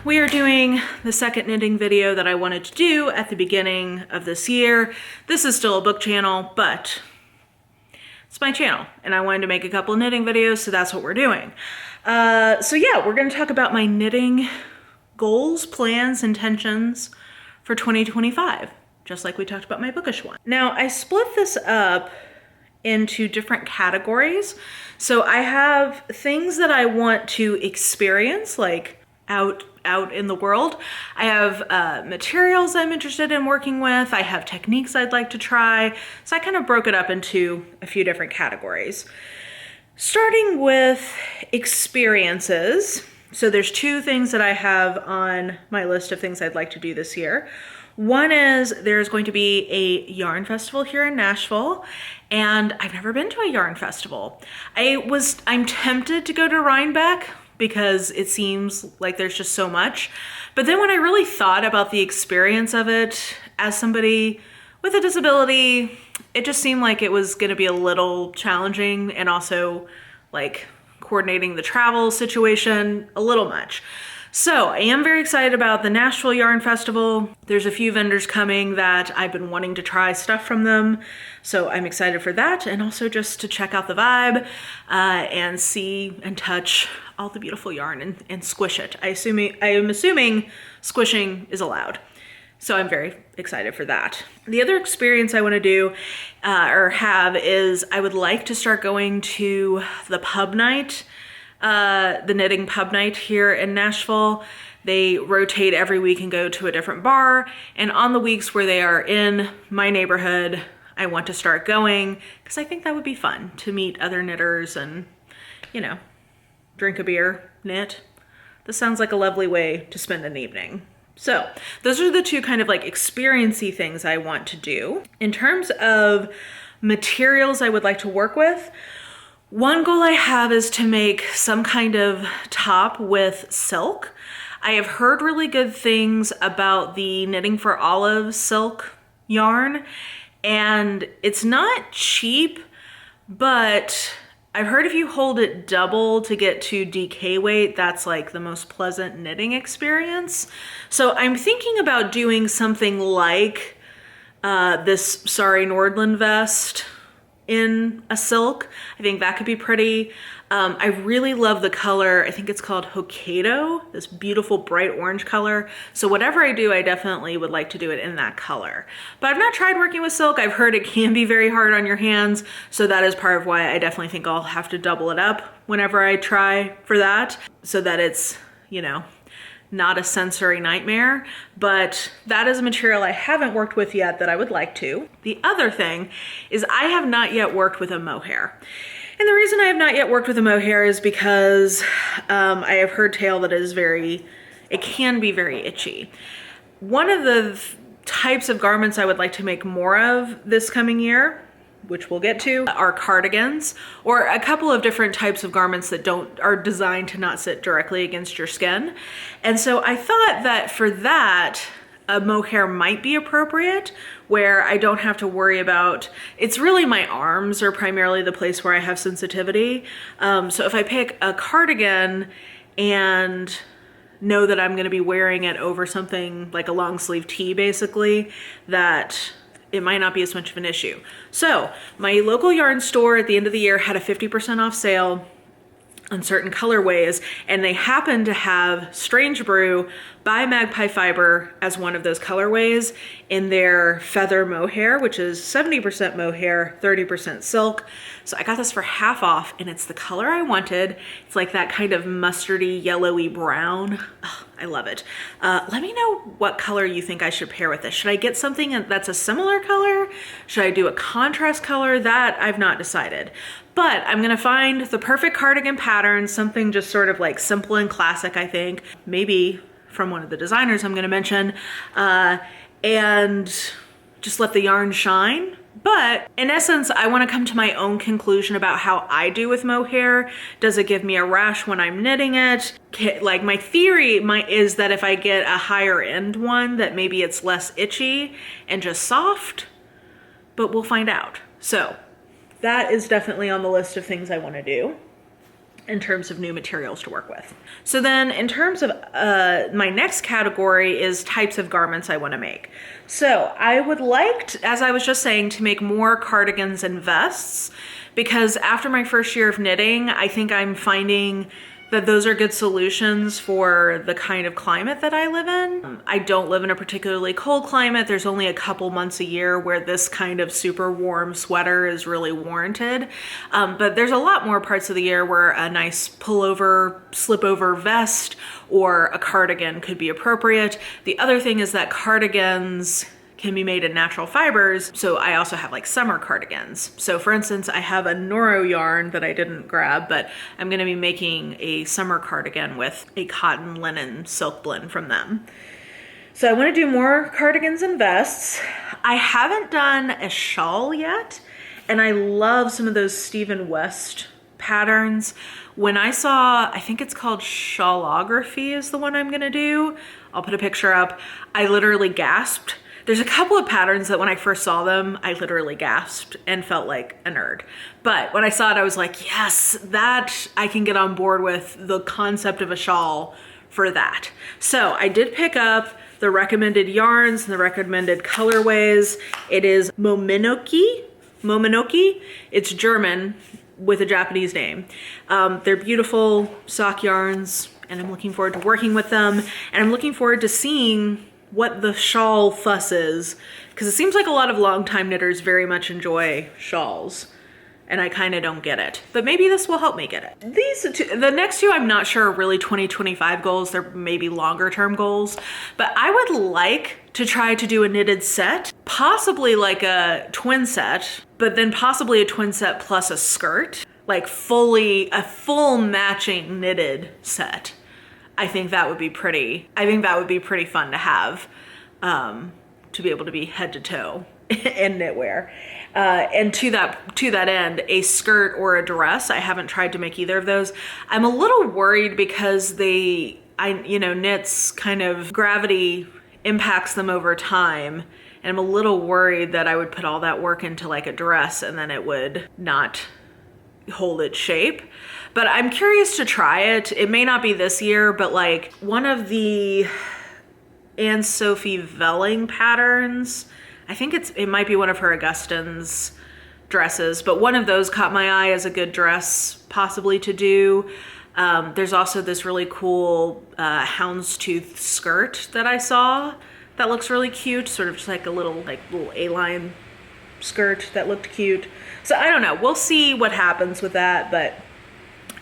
we are doing the second knitting video that I wanted to do at the beginning of this year. This is still a book channel, but it's my channel and I wanted to make a couple of knitting videos, so that's what we're doing. So yeah, we're gonna talk about my knitting goals, plans, intentions for 2025, just like we talked about my bookish one. Now, I split this up into different categories. So I have things that I want to experience, like out in the world. I have materials I'm interested in working with. I have techniques I'd like to try. So I kind of broke it up into a few different categories. Starting with experiences. So there's two things that I have on my list of things I'd like to do this year. One is there's going to be a yarn festival here in Nashville, and I've never been to a yarn festival. I'm tempted to go to Rhinebeck because it seems like there's just so much. But then when I really thought about the experience of it as somebody with a disability, it just seemed like it was gonna be a little challenging, and also like coordinating the travel situation a little much. So I am very excited about the Nashville Yarn Festival. There's a few vendors coming that I've been wanting to try stuff from them. So I'm excited for that, and also just to check out the vibe and see and touch all the beautiful yarn and squish it. I am assuming squishing is allowed. So I'm very excited for that. The other experience I want to do or have is I would like to start going to the pub night, the knitting pub night here in Nashville. They rotate every week and go to a different bar. And on the weeks where they are in my neighborhood, I want to start going because I think that would be fun to meet other knitters and, you know, drink a beer, knit. This sounds like a lovely way to spend an evening. So those are the two kind of like experience-y things I want to do. In terms of materials I would like to work with, one goal I have is to make some kind of top with silk. I have heard really good things about the Knitting for Olive silk yarn, and it's not cheap, but I've heard if you hold it double to get to DK weight, that's like the most pleasant knitting experience. So I'm thinking about doing something like this Sari Nordlund vest in a silk. I think that could be pretty. I really love the color. I think it's called Hokkaido, this beautiful bright orange color. So whatever I do, I definitely would like to do it in that color. But I've not tried working with silk. I've heard it can be very hard on your hands. So that is part of why I definitely think I'll have to double it up whenever I try for that, so that it's, you know, not a sensory nightmare. But that is a material I haven't worked with yet that I would like to. The other thing is I have not yet worked with a mohair. And the reason I have not yet worked with a mohair is because I have heard tale that it can be very itchy. One of the types of garments I would like to make more of this coming year, which we'll get to, are cardigans, or a couple of different types of garments that are designed to not sit directly against your skin. And so I thought that for that, a mohair might be appropriate, where I don't have to worry about, it's really my arms are primarily the place where I have sensitivity. So if I pick a cardigan and know that I'm gonna be wearing it over something like a long sleeve tee basically, that it might not be as much of an issue. So my local yarn store at the end of the year had a 50% off sale on certain colorways, and they happen to have Strange Brew by Magpie Fiber as one of those colorways in their feather mohair, which is 70% mohair, 30% silk. So I got this for half off, and it's the color I wanted. It's like that kind of mustardy, yellowy brown. Oh, I love it. Let me know what color you think I should pair with this. Should I get something that's a similar color? Should I do a contrast color? That I've not decided. But I'm gonna find the perfect cardigan pattern, something just sort of like simple and classic, I think. Maybe from one of the designers I'm gonna mention, and just let the yarn shine. But in essence, I wanna come to my own conclusion about how I do with mohair. Does it give me a rash when I'm knitting it? Like my theory is that if I get a higher end one, that maybe it's less itchy and just soft, but we'll find out. So that is definitely on the list of things I wanna do. in terms of new materials to work with. So then in terms of my next category is types of garments I want to make. So I would like to, as I was just saying, to make more cardigans and vests, because after my first year of knitting, I think I'm finding that those are good solutions for the kind of climate that I live in. I don't live in a particularly cold climate. There's only a couple months a year where this kind of super warm sweater is really warranted. But there's a lot more parts of the year where a nice pullover, slip over vest or a cardigan could be appropriate. The other thing is that cardigans can be made in natural fibers. So I also have like summer cardigans. So for instance, I have a Norah yarn that I didn't grab, but I'm gonna be making a summer cardigan with a cotton linen silk blend from them. So I wanna do more cardigans and vests. I haven't done a shawl yet, and I love some of those Stephen West patterns. When I saw, I think it's called Shawlography is the one I'm gonna do. I'll put a picture up. I literally gasped. There's a couple of patterns that when I first saw them, I literally gasped and felt like a nerd. But when I saw it, I was like, yes, that I can get on board with the concept of a shawl for that. So I did pick up the recommended yarns and the recommended colorways. It is Mominoki. It's German with a Japanese name. They're beautiful sock yarns, and I'm looking forward to working with them. And I'm looking forward to seeing what the shawl fuss is, because it seems like a lot of longtime knitters very much enjoy shawls, and I kind of don't get it, but maybe this will help me get it. These two, the next two I'm not sure are really 2025 goals. They're maybe longer term goals, but I would like to try to do a knitted set, possibly like a twin set, but then possibly a twin set plus a skirt, like a full matching knitted set. I think that would be pretty fun to have, to be able to be head to toe in knitwear. And to that end, a skirt or a dress, I haven't tried to make either of those. I'm a little worried because knits kind of gravity impacts them over time. And I'm a little worried that I would put all that work into like a dress and then it would not hold its shape. But I'm curious to try it. It may not be this year, but like one of the Anne Sophie Velling patterns, I think it might be one of her Augustine's dresses, but one of those caught my eye as a good dress possibly to do. There's also this really cool houndstooth skirt that I saw that looks really cute, sort of just like a little A-line skirt that looked cute. So I don't know, we'll see what happens with that, but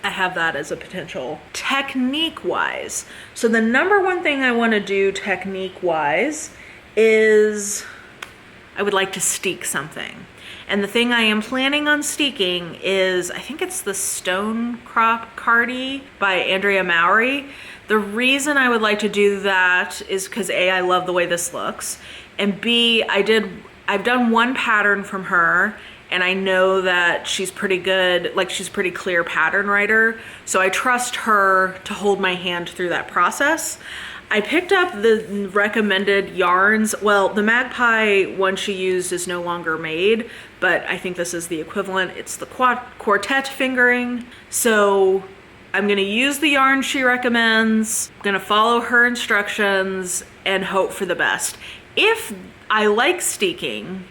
I have that as a potential. Technique-wise, so the number one thing I want to do technique-wise is I would like to steek something. And the thing I am planning on steeking is, I think it's the Stonecrop Cardi by Andrea Mowry. The reason I would like to do that is because A, I love the way this looks, and B, I've done one pattern from her, and I know that she's pretty good, like she's a pretty clear pattern writer, so I trust her to hold my hand through that process. I picked up the recommended yarns. Well, the Magpie one she used is no longer made, but I think this is the equivalent. It's the quartet fingering. So I'm gonna use the yarn she recommends, I'm gonna follow her instructions and hope for the best. If I like steeking,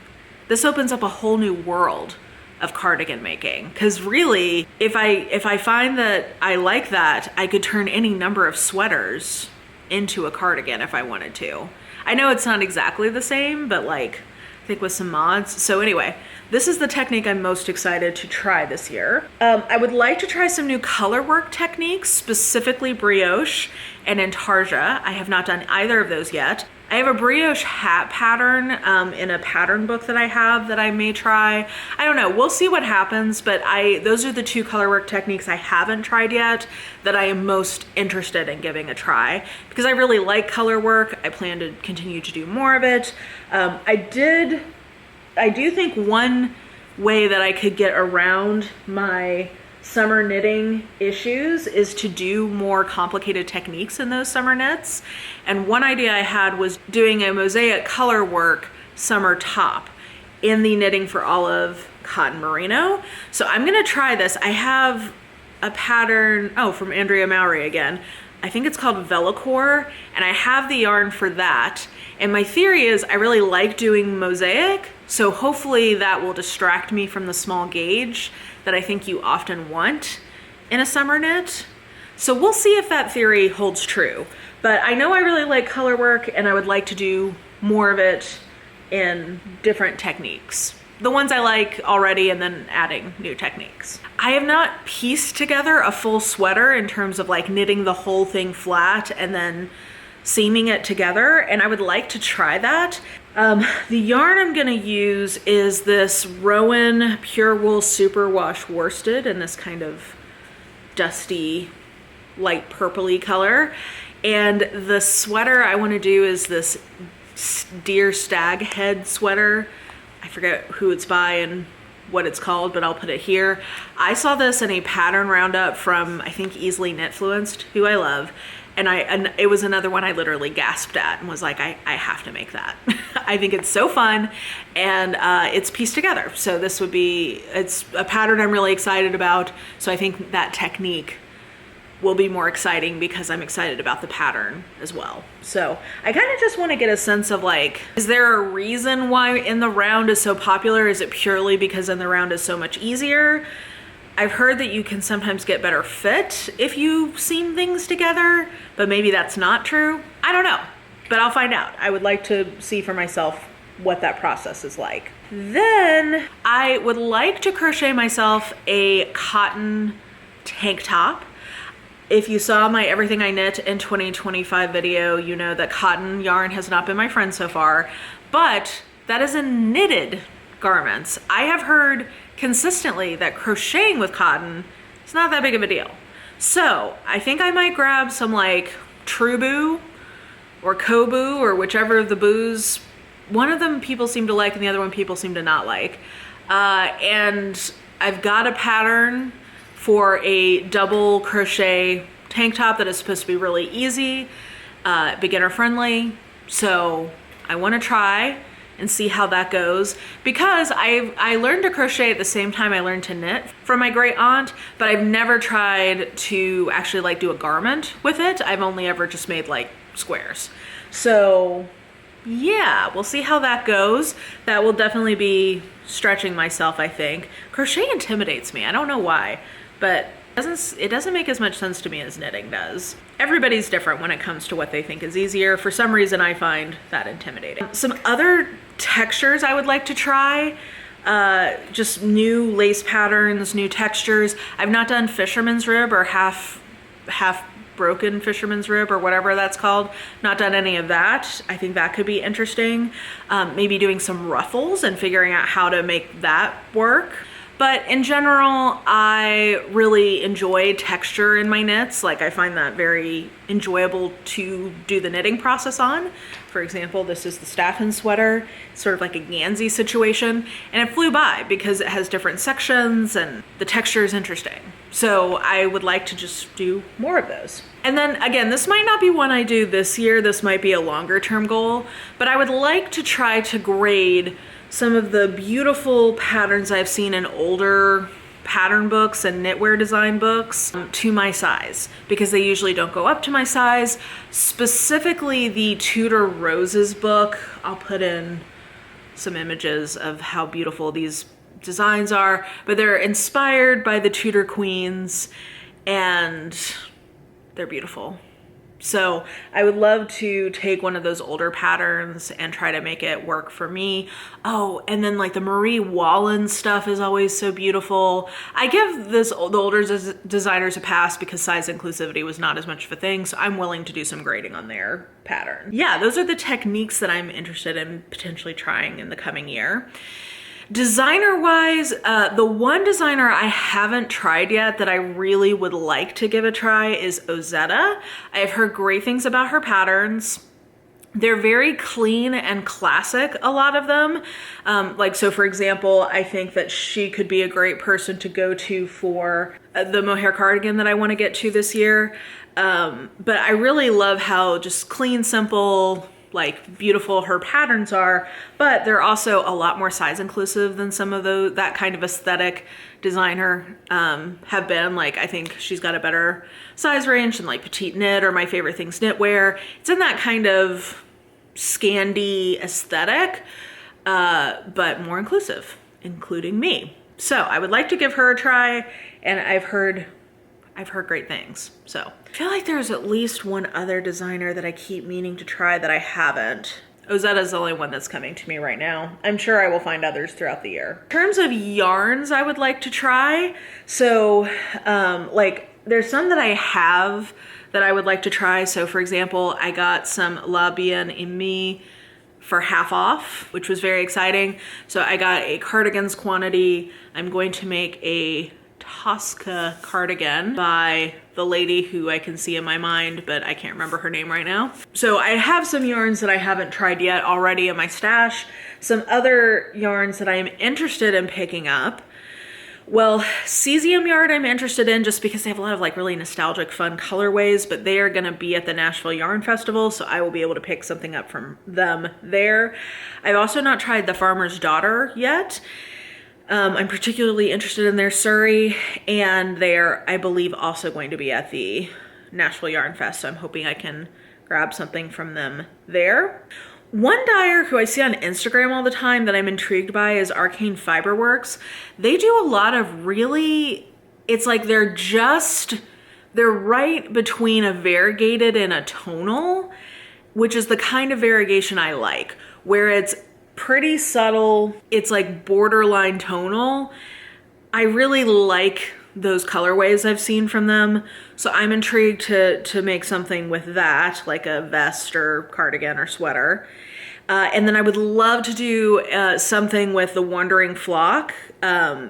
this opens up a whole new world of cardigan making, because really, if I find that I like that, I could turn any number of sweaters into a cardigan if I wanted to. I know it's not exactly the same, but like, I think with some mods. So anyway, this is the technique I'm most excited to try this year. I would like to try some new color work techniques, specifically brioche and intarsia. I have not done either of those yet. I have a brioche hat pattern in a pattern book that I have that I may try. I don't know, we'll see what happens, but those are the two colorwork techniques I haven't tried yet that I am most interested in giving a try, because I really like color work. I plan to continue to do more of it. I do think one way that I could get around my summer knitting issues is to do more complicated techniques in those summer knits. And one idea I had was doing a mosaic color work summer top in the Knitting for Olive cotton merino. So I'm gonna try this. I have a pattern, oh, from Andrea Mowry again. I think it's called Vellichor, and I have the yarn for that. And my theory is I really like doing mosaic, so hopefully that will distract me from the small gauge that I think you often want in a summer knit. So we'll see if that theory holds true. But I know I really like color work, and I would like to do more of it in different techniques. The ones I like already, and then adding new techniques. I have not pieced together a full sweater in terms of like knitting the whole thing flat and then seaming it together, and I would like to try that. The yarn I'm gonna use is this Rowan Pure Wool Superwash Worsted in this kind of dusty, light purpley color. And the sweater I wanna do is this deer stag head sweater. I forget who it's by and what it's called, but I'll put it here. I saw this in a pattern roundup from, I think, Easily Knitfluenced, who I love. And it was another one I literally gasped at and was like, I have to make that. I think it's so fun, and it's pieced together. So this would be, it's a pattern I'm really excited about. So I think that technique will be more exciting because I'm excited about the pattern as well. So I kind of just want to get a sense of like, is there a reason why In the Round is so popular? Is it purely because In the Round is so much easier? I've heard that you can sometimes get better fit if you seam things together, but maybe that's not true. I don't know, but I'll find out. I would like to see for myself what that process is like. Then I would like to crochet myself a cotton tank top. If you saw my Everything I Knit in 2025 video, you know that cotton yarn has not been my friend so far, but that is in knitted garments. I have heard consistently that crocheting with cotton is not that big of a deal. So I think I might grab some like Truboo or Kobu or whichever of the boos. One of them people seem to like and the other one people seem to not like. And I've got a pattern for a double crochet tank top that is supposed to be really easy, beginner friendly. So I want to try and see how that goes, because I learned to crochet at the same time I learned to knit from my great aunt, but I've never tried to actually like do a garment with it. I've only ever just made like squares. So yeah, we'll see how that goes. That will definitely be stretching myself, I think. Crochet intimidates me. I don't know why, but it doesn't make as much sense to me as knitting does. Everybody's different when it comes to what they think is easier. For some reason, I find that intimidating. Some other textures I would like to try, just new lace patterns, new textures. I've not done fisherman's rib or half broken fisherman's rib or whatever that's called. Not done any of that. I think that could be interesting. Maybe doing some ruffles and figuring out how to make that work. But in general, I really enjoy texture in my knits. Like, I find that very enjoyable to do the knitting process on. For example, this is the Staffin Sweater. It's sort of like a Gansey situation, and it flew by because it has different sections and the texture is interesting. So I would like to just do more of those. And then again, this might not be one I do this year. This might be a longer term goal, but I would like to try to grade some of the beautiful patterns I've seen in older pattern books and knitwear design books to my size, because they usually don't go up to my size. Specifically the Tudor Roses book. I'll put in some images of how beautiful these designs are, but they're inspired by the Tudor queens and they're beautiful. So I would love to take one of those older patterns and try to make it work for me. Oh, and then like the Marie Wallen stuff is always so beautiful. I give the older designers a pass because size inclusivity was not as much of a thing, so I'm willing to do some grading on their pattern. Yeah, those are the techniques that I'm interested in potentially trying in the coming year. Designer wise, the one designer I haven't tried yet that I really would like to give a try is Ozetta. I've heard great things about her patterns. They're very clean and classic, a lot of them. So for example, I think that she could be a great person to go to for the mohair cardigan that I want to get to this year. But I really love how just clean, simple, like beautiful her patterns are, but they're also a lot more size inclusive than some of that kind of aesthetic designer have been. Like, I think she's got a better size range than like petite knit or My Favorite Things knitwear. It's in that kind of Scandi aesthetic, but more inclusive, including me. So I would like to give her a try, and I've heard great things. So I feel like there's at least one other designer that I keep meaning to try that I haven't. Ozetta's the only one that's coming to me right now. I'm sure I will find others throughout the year. In terms of yarns I would like to try, so like there's some that I have that I would like to try. So for example, I got some La Bien-Aimée for half off, which was very exciting. So I got a cardigans quantity. I'm going to make a Tosca cardigan by the lady who I can see in my mind, but I can't remember her name right now. So I have some yarns that I haven't tried yet already in my stash. Some other yarns that I'm interested in picking up. Well, cesium yarn I'm interested in just because they have a lot of like really nostalgic fun colorways, but they are gonna be at the Nashville Yarn Festival, so I will be able to pick something up from them there. I've also not tried the Farmer's Daughter yet. I'm particularly interested in their Sari, and they're, I believe, also going to be at the Nashville Yarn Fest, so I'm hoping I can grab something from them there. One dyer who I see on Instagram all the time that I'm intrigued by is Arcane Fiberworks. They do a lot of really, it's like they're right between a variegated and a tonal, which is the kind of variegation I like, where it's pretty subtle, it's like borderline tonal. I really like those colorways I've seen from them, so I'm intrigued to make something with that, like a vest or cardigan or sweater. And then I would love to do something with the Wandering Flock,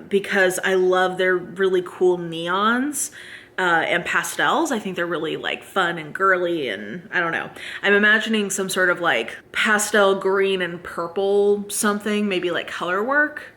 because I love their really cool neons and pastels. I think they're really like fun and girly, and I don't know. I'm imagining some sort of like pastel green and purple something, maybe like color work.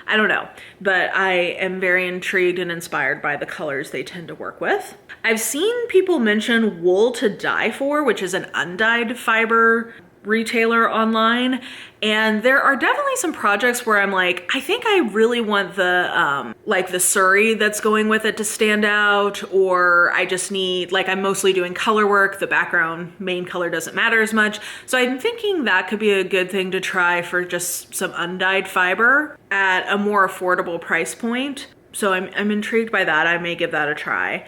I don't know, but I am very intrigued and inspired by the colors they tend to work with. I've seen people mention Wool to Die For, which is an undyed fiber retailer online, and there are definitely some projects where I'm like, I think I really want the like the Sari that's going with it to stand out, or I just need, like, I'm mostly doing color work, the background main color doesn't matter as much, so I'm thinking that could be a good thing to try for just some undyed fiber at a more affordable price point. So I'm intrigued by that. I may give that a try.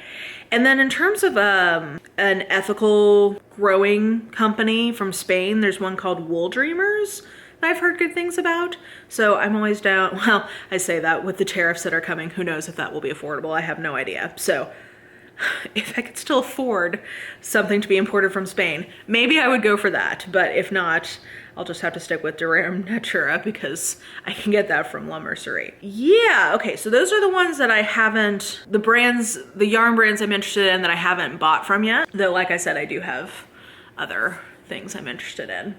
And then in terms of an ethical growing company from Spain, there's one called Wool Dreamers that I've heard good things about. So I'm always down. Well, I say that with the tariffs that are coming, who knows if that will be affordable? I have no idea. So if I could still afford something to be imported from Spain, maybe I would go for that. But if not, I'll just have to stick with Durham Natura because I can get that from La Mercerie. Yeah, okay, so those are the ones that I haven't, the yarn brands I'm interested in that I haven't bought from yet. Though, like I said, I do have other things I'm interested in.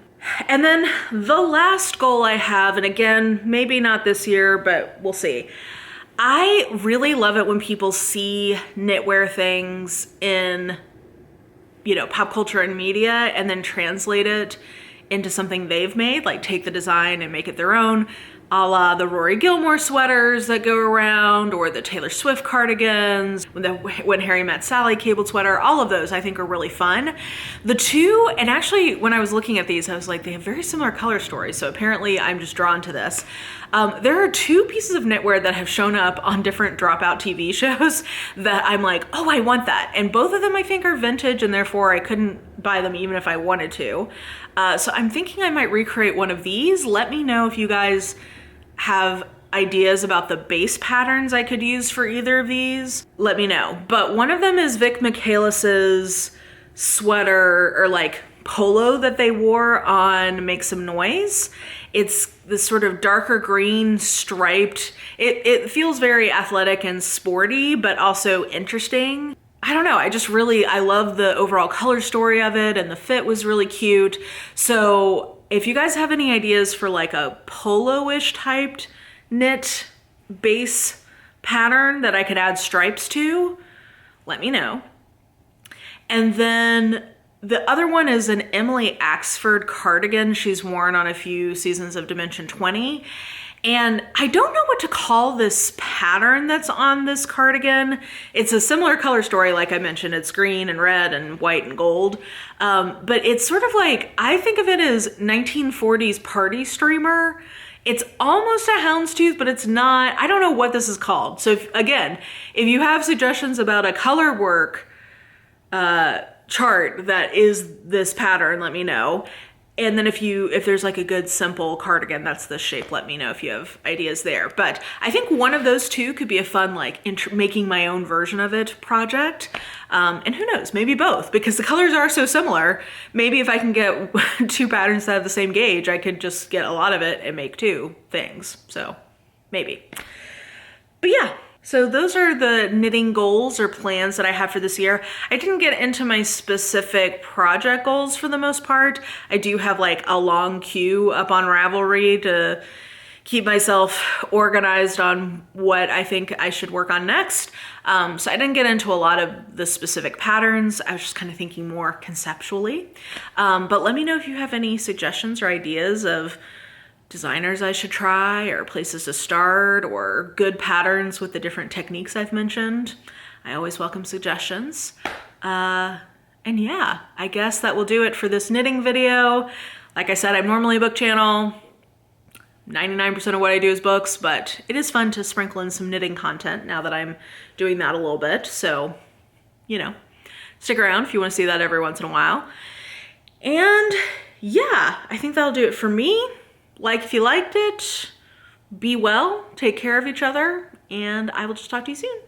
And then the last goal I have, and again, maybe not this year, but we'll see. I really love it when people see knitwear things in, you know, pop culture and media and then translate it into something they've made, like take the design and make it their own, a la the Rory Gilmore sweaters that go around, or the Taylor Swift cardigans, When Harry Met Sally cabled sweater. All of those I think are really fun. The two, and actually when I was looking at these, I was like, they have very similar color stories, so apparently I'm just drawn to this. There are two pieces of knitwear that have shown up on different Dropout TV shows that I'm like, oh, I want that. And both of them I think are vintage, and therefore I couldn't buy them even if I wanted to. So I'm thinking I might recreate one of these. Let me know if you guys have ideas about the base patterns I could use for either of these. Let me know. But one of them is Vic Michaelis's sweater, or like polo that they wore on Make Some Noise. It's this sort of darker green striped, it feels very athletic and sporty, but also interesting. I don't know, I love the overall color story of it, and the fit was really cute. So if you guys have any ideas for like a polo-ish typed knit base pattern that I could add stripes to, let me know. And then The other one is an Emily Axford cardigan she's worn on a few seasons of Dimension 20. And I don't know what to call this pattern that's on this cardigan. It's a similar color story, like I mentioned. It's green and red and white and gold. But it's sort of like, I think of it as 1940s party streamer. It's almost a houndstooth, but it's not. I don't know what this is called. So if you have suggestions about a color work chart that is this pattern, let me know. And then if there's like a good simple cardigan that's this shape, let me know if you have ideas there. But I think one of those two could be a fun, like making my own version of it project. And who knows, maybe both, because the colors are so similar. Maybe if I can get two patterns that have the same gauge, I could just get a lot of it and make two things. So maybe. But yeah. So those are the knitting goals or plans that I have for this year. I didn't get into my specific project goals for the most part. I do have like a long queue up on Ravelry to keep myself organized on what I think I should work on next. So I didn't get into a lot of the specific patterns. I was just kind of thinking more conceptually. But let me know if you have any suggestions or ideas of designers I should try, or places to start, or good patterns with the different techniques I've mentioned. I always welcome suggestions. And yeah, I guess that will do it for this knitting video. Like I said, I'm normally a book channel. 99% of what I do is books, but it is fun to sprinkle in some knitting content now that I'm doing that a little bit. So, you know, stick around if you want to see that every once in a while. And yeah, I think that'll do it for me. Like if you liked it, be well, take care of each other, and I will just talk to you soon.